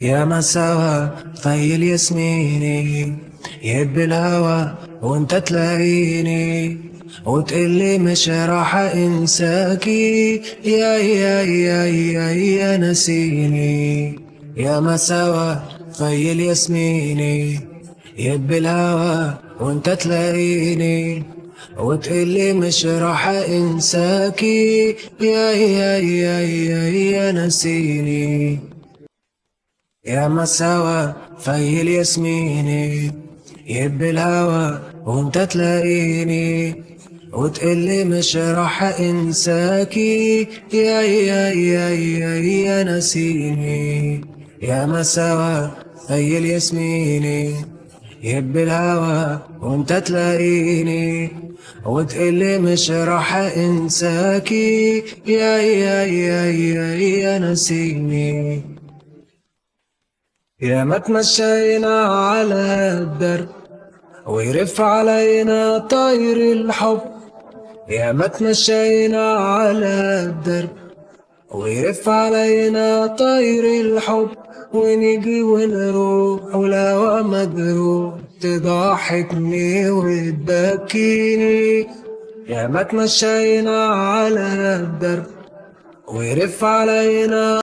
يا ما سوا في الياسميني يهب الهوى وانت تلاقيني وتقلي مش راح انساكي يا نسيني. يا ما سوا في الياسميني يهب الهوى وانت تلاقيني وتقلي مش راح انساكي يا نسيني. يا مساوى في الياسميني يهب الهوى وانت تلاقيني وتقلي مش راح انساكي يا نسيني. يا مساوى في الياسميني يهب الهوى وانت تلاقيني وتقلي مش راح انساكي يا نسيني. يا ما تمشينا على الدرب ويرف علينا طير الحب. يا ما تمشينا على الدرب ويرف علينا طير الحب ونيجي ونروح والهوا مجروح تضحكني وتبكيني. يا ما تمشينا على الدرب ويرف علينا